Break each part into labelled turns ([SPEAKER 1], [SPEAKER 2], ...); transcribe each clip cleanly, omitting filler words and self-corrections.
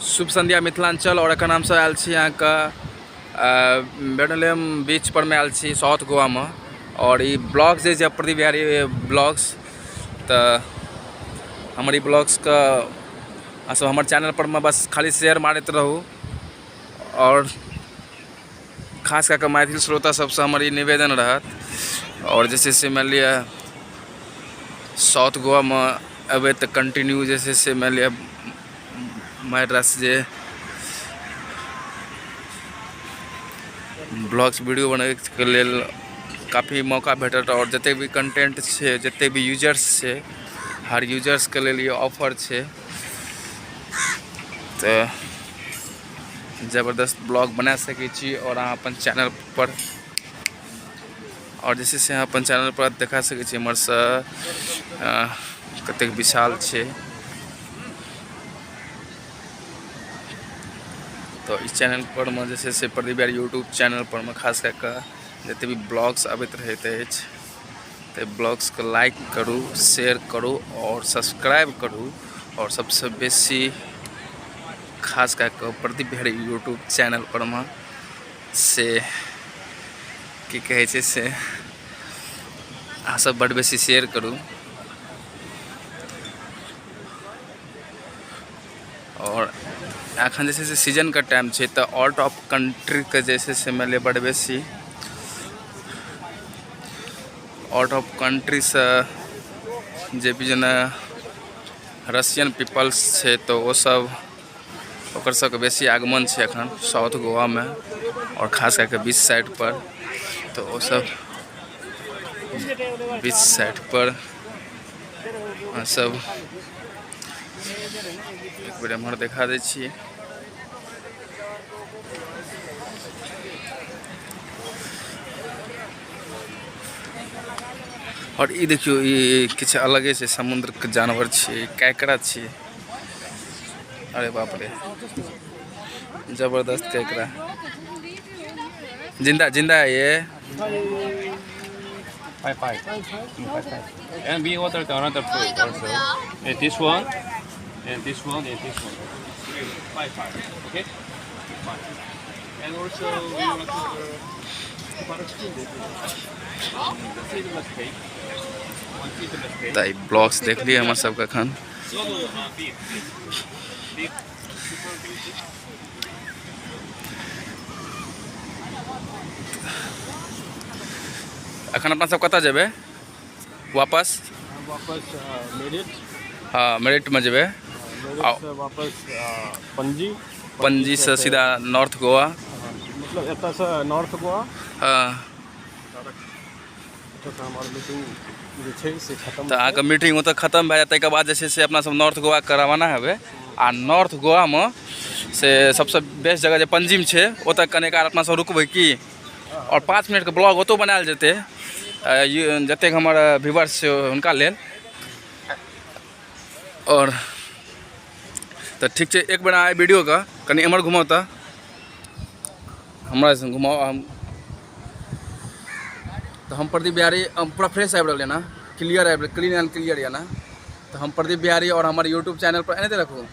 [SPEAKER 1] शुभ संध्या मिथिलांचल। और एखन हमसब आयल छी यहाँ का बेडलेम बीच पर में आयल छी साउथ गोवा में। और ये ब्लॉग्स जे प्रदीप बिहारी ब्लॉग्स, तो हमारी ब्लॉग्स का सब हमारे चैनल पर में बस खाली शेयर मारते रहू। और खास करके मैथिल श्रोता सबसे हमारी निवेदन रहत। और जैसे से मान लिया साउथ गोवा में अब तो कंटिन्यू जैसे से मान लिया माइड्रास जे ब्लॉग्स वीडियो बनावे के लेल काफ़ी मौका भेटत। और जते भी कंटेंट है, जते भी यूजर्स है, हर यूजर्स के लिए ऑफर है। तो जबरदस्त ब्लॉग बना सके छी। और अहाँ अपन चैनल पर और जैसे से अहाँ अपन चैनल पर देखा सके छी हमर से कतेक विशाल है। तो इस चैनल पर में जैसे से प्रदीप बिहारी यूट्यूब चैनल पर में खास करके जितने भी ब्लॉग्स आबत रहते हैं तो ब्लॉग्स को लाइक करूँ, शेयर करूँ और सब्सक्राइब करूँ। और सबसे बेसी खास करके प्रदीप बिहारी यूट्यूब चैनल पर में से की कहे छे से अहाँ सब बड़ बेसी शेयर करूँ। और एखन जैसे से सीजन का टाइम है तो आउट ऑफ कंट्री के जैसे से मैं बड़ बेसी आउट ऑफ कंट्री से जे भी जना रशियन पीपल्स है तो वो सब ओकर सबके बेसी आगमन है एखन साउथ गोवा में। और खास करके बीच साइड पर तो वो सब बीच साइड पर सब एक बेर हमर देखा दै छियै। और ये देखियो ये किछ अलगे से समुद्र के जानवर छे, कैकड़ा छे। अरे बाप रे जबरदस्त कैकड़ा, जिंदा जिंदा है ये।
[SPEAKER 2] Five. And we ordered another food also. And this one, and this one, and this one. Five. Okay? And also we want to order seedless cake. One seedless cake.
[SPEAKER 1] ताई ब्लॉग्स देख लिए हमारे सबका खान।
[SPEAKER 2] Beef.
[SPEAKER 1] अखन अपना सब कत जेबे वापस?
[SPEAKER 2] वापस मेरिट।
[SPEAKER 1] हाँ मेरिट में जेबे।
[SPEAKER 2] मेरिट से वापस पणजी।
[SPEAKER 1] पणजी से सीधा नॉर्थ गोवा।
[SPEAKER 2] मतलब एत से नॉर्थ गोवा।
[SPEAKER 1] हाँ
[SPEAKER 2] हमार मीटिंग जे छै से खत्म।
[SPEAKER 1] तो अहाँके मीटिंग ओतऽ खत्म भए जाए बाद जे छै से अपना सब नॉर्थ गोवा के रवाना हेबै। आ नॉर्थ गोवा में से सबसे बेस्ट जगह जे पणजी में छै ओतऽ कने काल अपना सब रुकबै की। और 5 मिनट के ब्लॉग ओतो बनायल जेतै जतेक हमर व्यूवर्स छै हुनका लेल। और तो ठीक है एक बेर अहाँ वीडियो का कनी एम्हर घुमाओ तो हमरा संग घुमाओ। हम प्रदीप बिहारी पूरा फ्रेश आबि रहल ना, क्लियर क्लीन एंड क्लियर या ना। तो हम प्रदीप बिहारी और हमारे यूट्यूब चैनल पर एनाहिते रखू।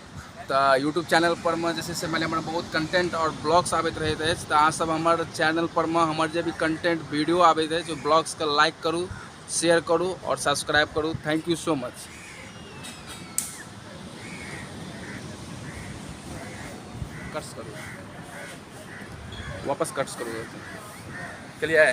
[SPEAKER 1] तो यूट्यूब चैनल पर में जैसे से मैंने बहुत कंटेंट और ब्लॉग्स आबत रहते हैं। तो अहाँ सब हमारे चैनल पर में हमारे जो भी कंटेंट वीडियो आबत है जो ब्लॉग्स का लाइक करूँ, शेयर करूँ और सब्सक्राइब करूँ। Thank you so much. Cuts करूँ वापस कट्स करूँ चलिए।